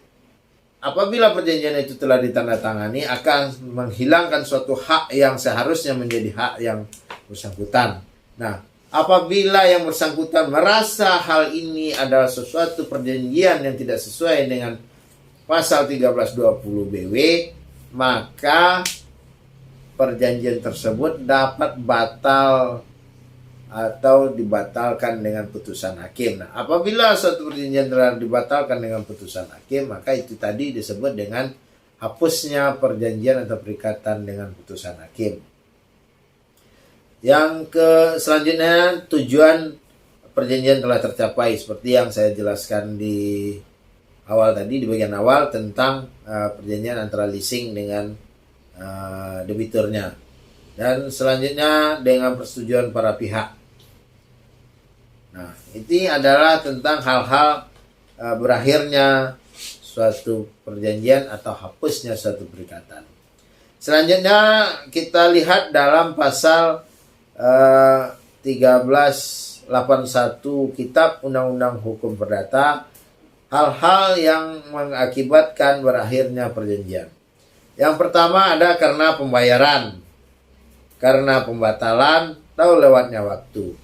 Apabila perjanjian itu telah ditandatangani, akan menghilangkan suatu hak yang seharusnya menjadi hak yang bersangkutan. Nah, apabila yang bersangkutan merasa hal ini adalah sesuatu perjanjian yang tidak sesuai dengan pasal 1320 BW, maka perjanjian tersebut dapat batal atau dibatalkan dengan putusan hakim. Nah, apabila suatu perjanjian telah dibatalkan dengan putusan hakim, maka itu tadi disebut dengan hapusnya perjanjian atau perikatan dengan putusan hakim. Yang selanjutnya, tujuan perjanjian telah tercapai, seperti yang saya jelaskan di awal tadi, di bagian awal, tentang perjanjian antara leasing dengan debiturnya. Dan selanjutnya dengan persetujuan para pihak. Nah, ini adalah tentang hal-hal berakhirnya suatu perjanjian atau hapusnya suatu perikatan. Selanjutnya kita lihat dalam pasal 1381 Kitab Undang-Undang Hukum Perdata, hal-hal yang mengakibatkan berakhirnya perjanjian. Yang pertama ada karena pembayaran, karena pembatalan atau lewatnya waktu.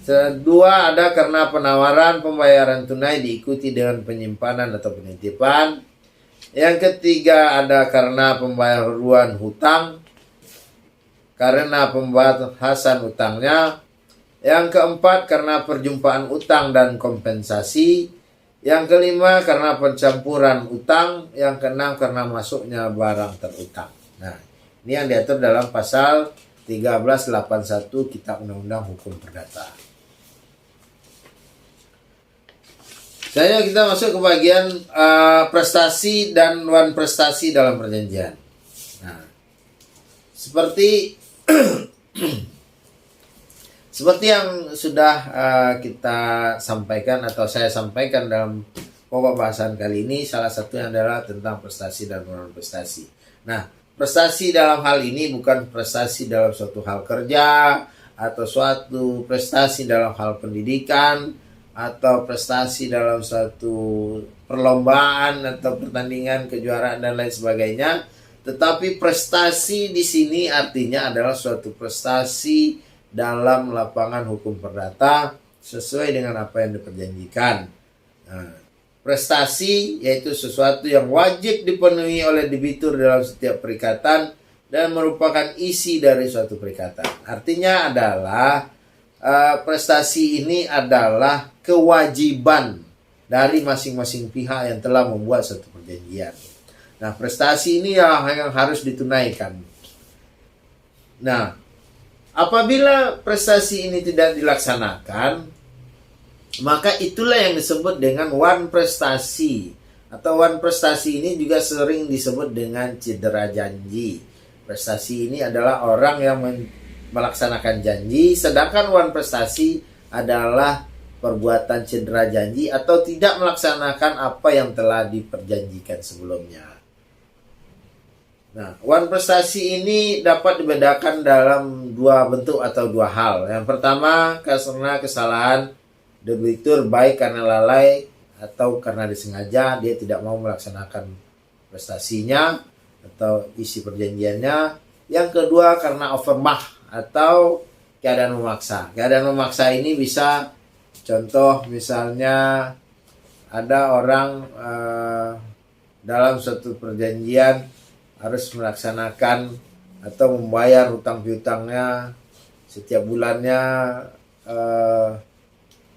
Kedua ada karena penawaran pembayaran tunai diikuti dengan penyimpanan atau penitipan. Yang ketiga ada karena pembayaran hutang, karena pembahasan utangnya. Yang keempat karena perjumpaan utang dan kompensasi. Yang kelima karena pencampuran utang. Yang keenam karena masuknya barang terutang. Nah, ini yang diatur dalam pasal 1381 Kitab Undang-Undang Hukum Perdata. Selanjutnya kita masuk ke bagian prestasi dan wan prestasi dalam perjanjian. Nah, seperti yang sudah kita sampaikan atau saya sampaikan dalam pokok bahasan kali ini, salah satunya adalah tentang prestasi dan wan prestasi. Nah, prestasi dalam hal ini bukan prestasi dalam suatu hal kerja, atau suatu prestasi dalam hal pendidikan, atau prestasi dalam suatu perlombaan atau pertandingan kejuaraan dan lain sebagainya. Tetapi prestasi di sini artinya adalah suatu prestasi dalam lapangan hukum perdata sesuai dengan apa yang diperjanjikan. Nah, prestasi yaitu sesuatu yang wajib dipenuhi oleh debitur dalam setiap perikatan dan merupakan isi dari suatu perikatan. Artinya adalah prestasi ini adalah kewajiban dari masing-masing pihak yang telah membuat suatu perjanjian. Nah, prestasi ini yang harus ditunaikan. Nah, apabila prestasi ini tidak dilaksanakan, maka itulah yang disebut dengan wan prestasi. Atau wan prestasi ini juga sering disebut dengan cedera janji. Prestasi ini adalah orang yang melaksanakan janji, sedangkan wan prestasi adalah perbuatan cedera janji atau tidak melaksanakan apa yang telah diperjanjikan sebelumnya. Nah, wan prestasi ini dapat dibedakan dalam dua bentuk atau dua hal. Yang pertama, karena kesalahan debitur baik karena lalai atau karena disengaja dia tidak mau melaksanakan prestasinya. atau isi perjanjiannya. Yang kedua karena overmach atau keadaan memaksa. Keadaan memaksa ini bisa contoh misalnya ada orang dalam suatu perjanjian harus melaksanakan atau membayar hutang piutangnya setiap bulannya 5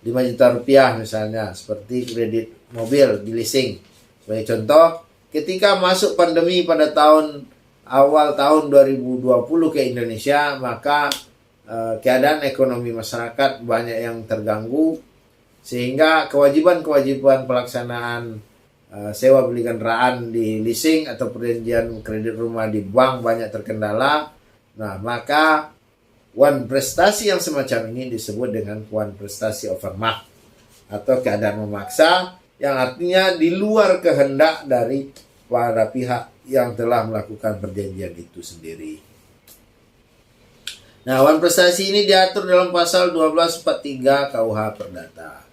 juta rupiah misalnya, seperti kredit mobil di leasing. Sebagai contoh, ketika masuk pandemi pada awal tahun 2020 ke Indonesia, maka keadaan ekonomi masyarakat banyak yang terganggu, sehingga kewajiban-kewajiban pelaksanaan sewa beli kendaraan di leasing atau perjanjian kredit rumah di bank banyak terkendala. Nah, maka wan prestasi yang semacam ini disebut dengan wan prestasi overmach atau keadaan memaksa, yang artinya di luar kehendak dari para pihak yang telah melakukan perjanjian itu sendiri. Nah, wan prestasi ini diatur dalam pasal 1243 KUH Perdata.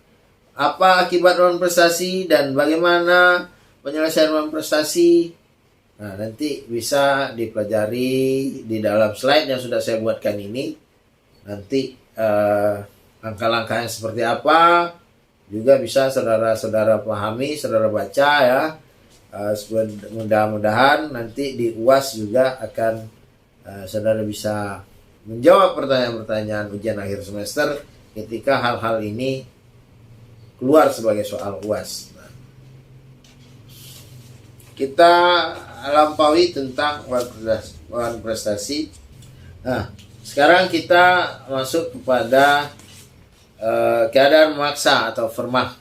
Apa akibat wan prestasi dan bagaimana penyelesaian wan prestasi? Nah, nanti bisa dipelajari di dalam slide yang sudah saya buatkan ini. Nanti langkah-langkahnya seperti apa juga bisa saudara-saudara pahami, saudara baca ya. Mudah-mudahan nanti di UAS juga akan saudara bisa menjawab pertanyaan-pertanyaan ujian akhir semester ketika hal-hal ini keluar sebagai soal UAS. Nah, kita lampaui tentang wan prestasi. Nah, sekarang kita masuk kepada keadaan memaksa atau overmach.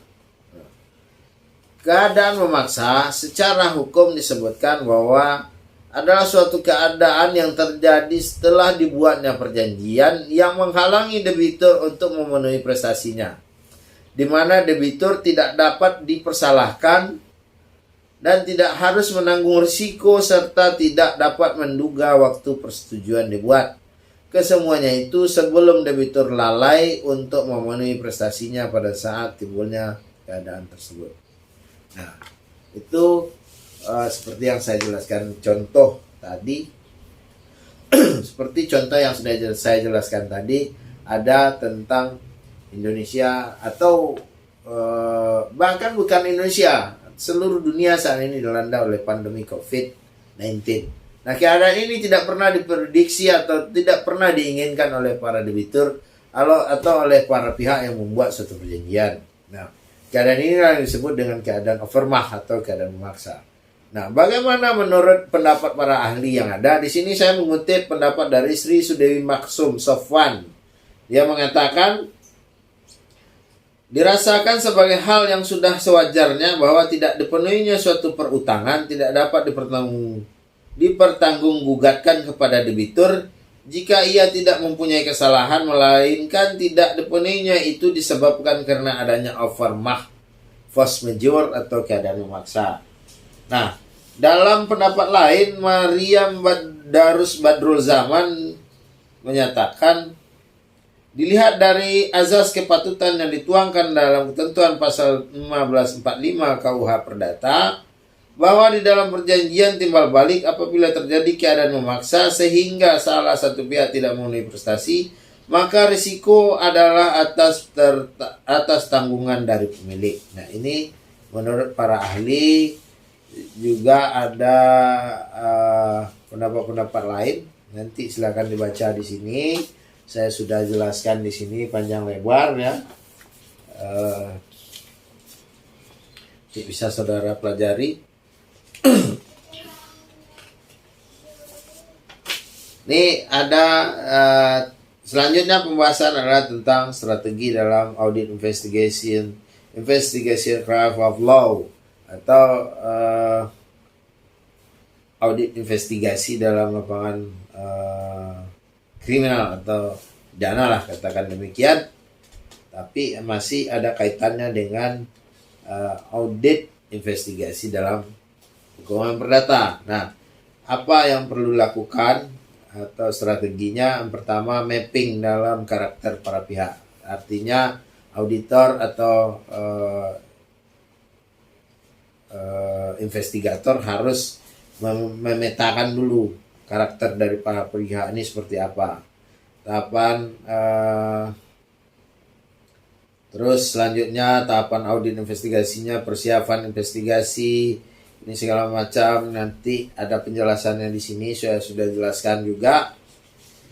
Keadaan memaksa secara hukum disebutkan bahwa adalah suatu keadaan yang terjadi setelah dibuatnya perjanjian yang menghalangi debitur untuk memenuhi prestasinya, di mana debitur tidak dapat dipersalahkan dan tidak harus menanggung risiko serta tidak dapat menduga waktu persetujuan dibuat. Kesemuanya itu sebelum debitur lalai untuk memenuhi prestasinya pada saat timbulnya keadaan tersebut. Nah, itu seperti yang saya jelaskan contoh tadi. Seperti contoh yang sudah saya jelaskan tadi, ada tentang Indonesia atau bahkan bukan Indonesia, seluruh dunia saat ini dilanda oleh pandemi COVID-19. Nah, keadaan ini tidak pernah diprediksi atau tidak pernah diinginkan oleh para debitur atau oleh para pihak yang membuat suatu perjanjian. Nah, keadaan ini yang disebut dengan keadaan overmach atau keadaan memaksa. Nah, bagaimana menurut pendapat para ahli yang ada? Di sini saya mengutip pendapat dari Sri Sudewi Maksum Sofwan. Dia mengatakan, dirasakan sebagai hal yang sudah sewajarnya bahwa tidak dipenuhinya suatu perutangan tidak dapat dipertanggunggugatan kepada debitur jika ia tidak mempunyai kesalahan, melainkan tidak dipenuhinya itu disebabkan karena adanya overmach, force majeure atau keadaan memaksa. Nah, dalam pendapat lain, Mariam Darus Badrul Zaman menyatakan, dilihat dari azas kepatutan yang dituangkan dalam ketentuan pasal 1545 KUH Perdata, bahwa di dalam perjanjian timbal balik apabila terjadi keadaan memaksa sehingga salah satu pihak tidak memenuhi prestasi, maka risiko adalah atas tanggungan dari pemilik. Nah, ini menurut para ahli. Juga ada pendapat-pendapat lain. Nanti silakan dibaca di sini. Saya sudah jelaskan di sini panjang lebar ya. Bisa saudara pelajari. Ini ada selanjutnya pembahasan adalah tentang strategi dalam audit investigation craft of law atau audit investigasi dalam lapangan kriminal atau pidana lah, katakan demikian. Tapi masih ada kaitannya dengan audit investigasi dalam hukuman perdata. Nah, apa yang perlu dilakukan atau strateginya? Yang pertama, mapping dalam karakter para pihak. Artinya auditor atau investigator harus memetakan dulu karakter dari para pihak ini seperti apa. Tahapan terus selanjutnya tahapan audit investigasinya, persiapan investigasi, ini segala macam. Nanti ada penjelasannya di sini, saya sudah jelaskan juga.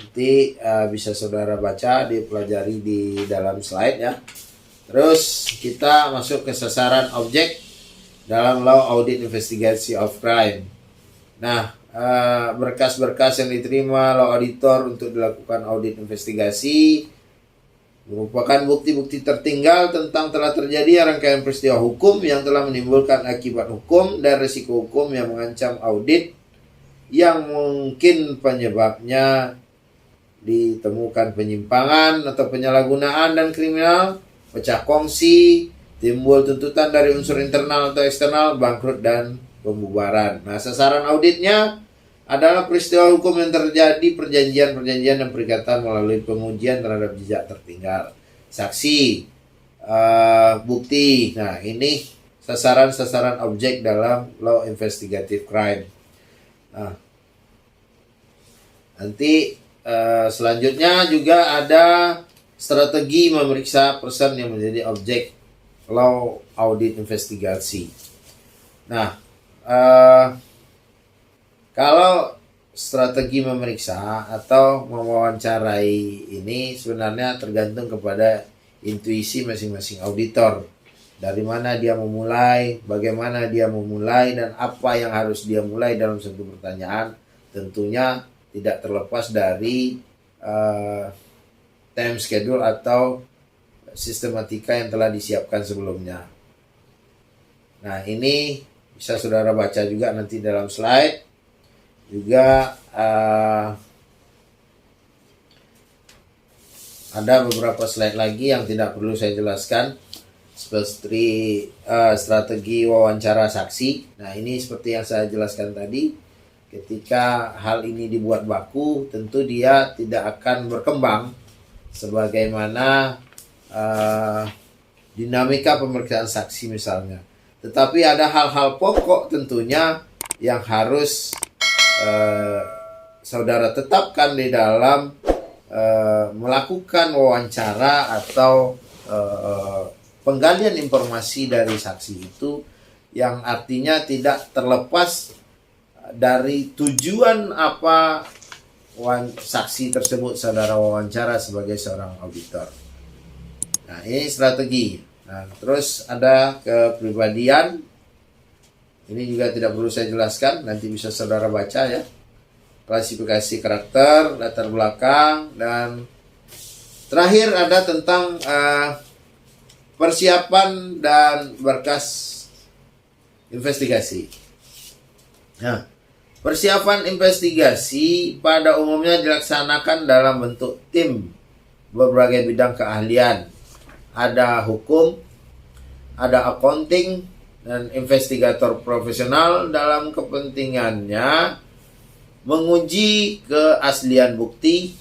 Nanti bisa saudara baca, dipelajari di dalam slide ya. Terus kita masuk ke sasaran objek dalam Law Audit Investigation of Crime. Nah, berkas-berkas yang diterima law auditor untuk dilakukan audit investigasi merupakan bukti-bukti tertinggal tentang telah terjadi rangkaian peristiwa hukum yang telah menimbulkan akibat hukum dan risiko hukum yang mengancam audit, yang mungkin penyebabnya ditemukan penyimpangan atau penyalahgunaan dan kriminal, pecah kongsi, timbul tuntutan dari unsur internal atau eksternal, bangkrut dan pembubaran. Nah, sasaran auditnya adalah peristiwa hukum yang terjadi, perjanjian-perjanjian dan perikatan melalui pengujian terhadap jejak tertinggal, saksi, bukti. Nah, ini sasaran-sasaran objek dalam Law Investigative Crime. Nah, nanti selanjutnya juga ada strategi memeriksa person yang menjadi objek Law Audit Investigasi. Nah, kalau strategi memeriksa atau mewawancarai ini sebenarnya tergantung kepada intuisi masing-masing auditor. Dari mana dia memulai, bagaimana dia memulai, dan apa yang harus dia mulai dalam satu pertanyaan. Tentunya tidak terlepas dari time schedule atau sistematika yang telah disiapkan sebelumnya. Nah, ini bisa saudara baca juga nanti dalam slide. Juga ada beberapa slide lagi yang tidak perlu saya jelaskan, seperti strategi wawancara saksi. Nah, ini seperti yang saya jelaskan tadi, ketika hal ini dibuat baku, tentu dia tidak akan berkembang sebagaimana dinamika pemeriksaan saksi misalnya. Tetapi ada hal-hal pokok tentunya yang harus saudara tetapkan di dalam melakukan wawancara atau penggalian informasi dari saksi itu, yang artinya tidak terlepas dari tujuan apa saksi tersebut saudara wawancara sebagai seorang auditor. Nah, ini strategi. Nah, terus ada kepribadian. Ini juga tidak perlu saya jelaskan, nanti bisa saudara baca ya. Klasifikasi karakter, latar belakang, dan terakhir ada tentang persiapan dan berkas investigasi. Nah, persiapan investigasi pada umumnya dilaksanakan dalam bentuk tim berbagai bidang keahlian. Ada hukum, ada accounting, dan investigator profesional dalam kepentingannya menguji keaslian bukti.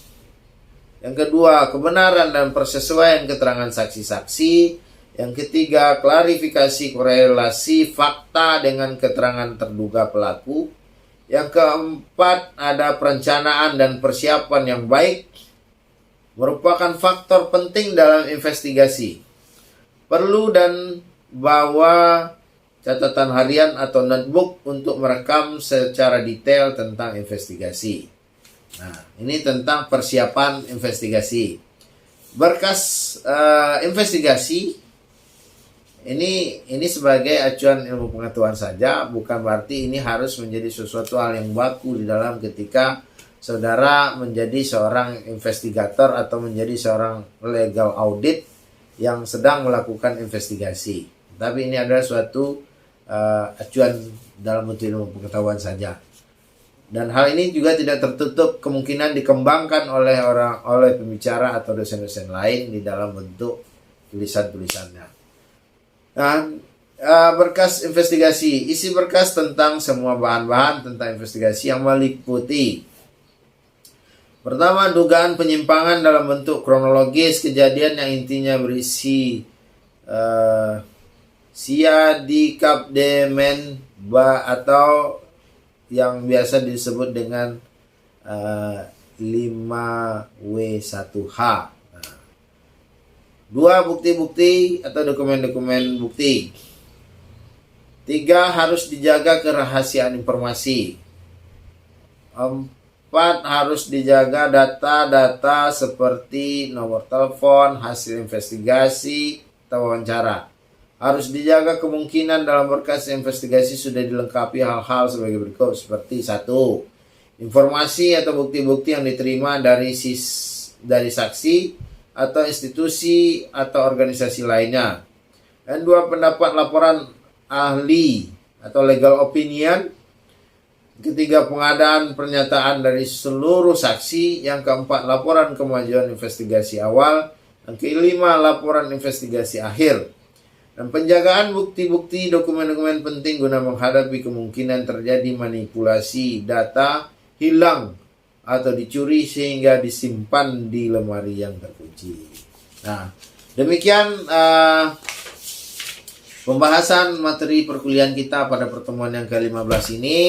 Yang kedua, kebenaran dan persesuaian keterangan saksi-saksi. Yang ketiga, klarifikasi korelasi fakta dengan keterangan terduga pelaku. Yang keempat, ada perencanaan dan persiapan yang baik, merupakan faktor penting dalam investigasi. Perlu dan bawa catatan harian atau notebook untuk merekam secara detail tentang investigasi. Nah, ini tentang persiapan investigasi. Berkas investigasi ini sebagai acuan ilmu pengetahuan saja, bukan berarti ini harus menjadi sesuatu hal yang baku di dalam ketika saudara menjadi seorang investigator atau menjadi seorang legal audit yang sedang melakukan investigasi. Tapi ini adalah suatu acuan dalam bentuk ilmu pengetahuan saja. Dan hal ini juga tidak tertutup kemungkinan dikembangkan oleh pembicara atau dosen-dosen lain di dalam bentuk tulisan-tulisannya. Nah, berkas investigasi, isi berkas tentang semua bahan-bahan tentang investigasi yang meliputi: pertama, dugaan penyimpangan dalam bentuk kronologis kejadian yang intinya berisi sia di kapdemen ba atau yang biasa disebut dengan 5W1H. Nah, 2 bukti-bukti atau dokumen-dokumen bukti. 3 harus dijaga kerahasiaan informasi. 4 harus dijaga data-data seperti nomor telepon, hasil investigasi, atau wawancara. Harus dijaga kemungkinan dalam berkas investigasi sudah dilengkapi hal-hal sebagai berikut, seperti 1. Informasi atau bukti-bukti yang diterima dari saksi atau institusi atau organisasi lainnya. Dan 2, pendapat laporan ahli atau legal opinion. Ketiga, pengadaan pernyataan dari seluruh saksi. Yang keempat, laporan kemajuan investigasi awal. Yang kelima, laporan investigasi akhir. Dan penjagaan bukti-bukti dokumen-dokumen penting guna menghadapi kemungkinan terjadi manipulasi data, hilang, atau dicuri sehingga disimpan di lemari yang terkunci. Nah, demikian pembahasan materi perkuliahan kita pada pertemuan yang ke-15 ini.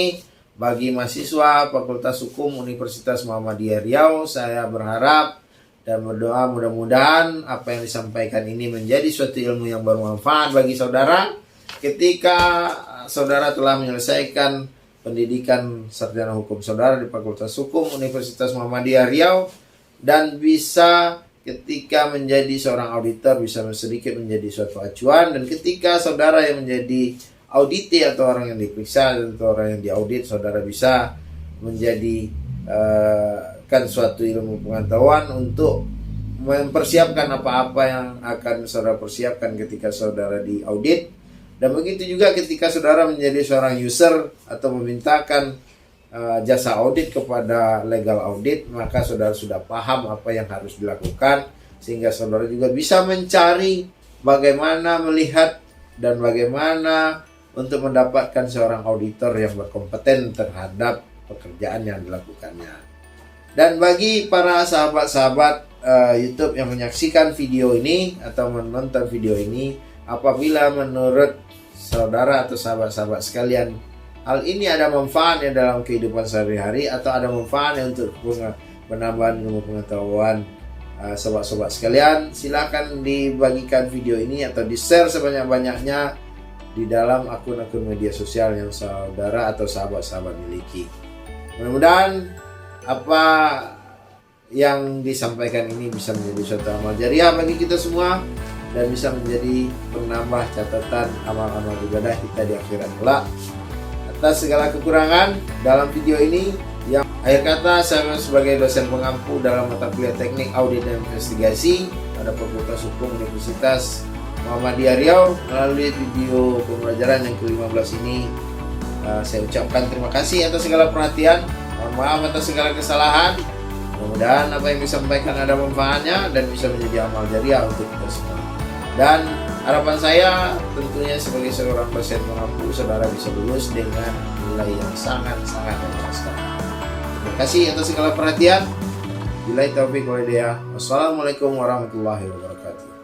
Bagi mahasiswa Fakultas Hukum Universitas Muhammadiyah Riau, saya berharap dan berdoa mudah-mudahan apa yang disampaikan ini menjadi suatu ilmu yang bermanfaat bagi saudara ketika saudara telah menyelesaikan pendidikan sarjana hukum saudara di Fakultas Hukum Universitas Muhammadiyah Riau, dan bisa ketika menjadi seorang auditor bisa sedikit menjadi suatu acuan, dan ketika saudara yang menjadi auditi atau orang yang diperiksa atau orang yang diaudit, saudara bisa menjadi kan suatu ilmu pengetahuan untuk mempersiapkan apa-apa yang akan saudara persiapkan ketika saudara diaudit. Dan begitu juga ketika saudara menjadi seorang user atau memintakan jasa audit kepada legal audit, maka saudara sudah paham apa yang harus dilakukan, sehingga saudara juga bisa mencari bagaimana melihat dan bagaimana untuk mendapatkan seorang auditor yang berkompeten terhadap pekerjaan yang dilakukannya. Dan bagi para sahabat-sahabat YouTube yang menyaksikan video ini atau menonton video ini, apabila menurut saudara atau sahabat-sahabat sekalian hal ini ada manfaatnya dalam kehidupan sehari-hari atau ada manfaatnya untuk penambahan ilmu pengetahuan sobat-sobat sekalian, silakan dibagikan video ini atau di-share sebanyak-banyaknya di dalam akun-akun media sosial yang saudara atau sahabat-sahabat miliki. Mudah-mudahan apa yang disampaikan ini bisa menjadi suatu amal jariah bagi kita semua dan bisa menjadi penambah catatan amal-amal ibadah kita di akhirat kelak. Atas segala kekurangan dalam video ini, yang akhir kata saya sebagai dosen pengampu dalam mata kuliah teknik audit dan investigasi pada Fakultas Hukum Universitas Muhammadiyah Riau, melalui video pembelajaran yang ke-15 ini saya ucapkan terima kasih atas segala perhatian, mohon maaf atas segala kesalahan. Mudah-mudahan apa yang disampaikan ada manfaatnya dan bisa menjadi amal jariah untuk kita semua. Dan harapan saya tentunya sebagai seorang dosen pengampu, saudara bisa lulus dengan nilai yang sangat-sangat memuaskan. Terima kasih atas segala perhatian. Billahi taufiq wal hidayah. Wassalamualaikum warahmatullahi wabarakatuh.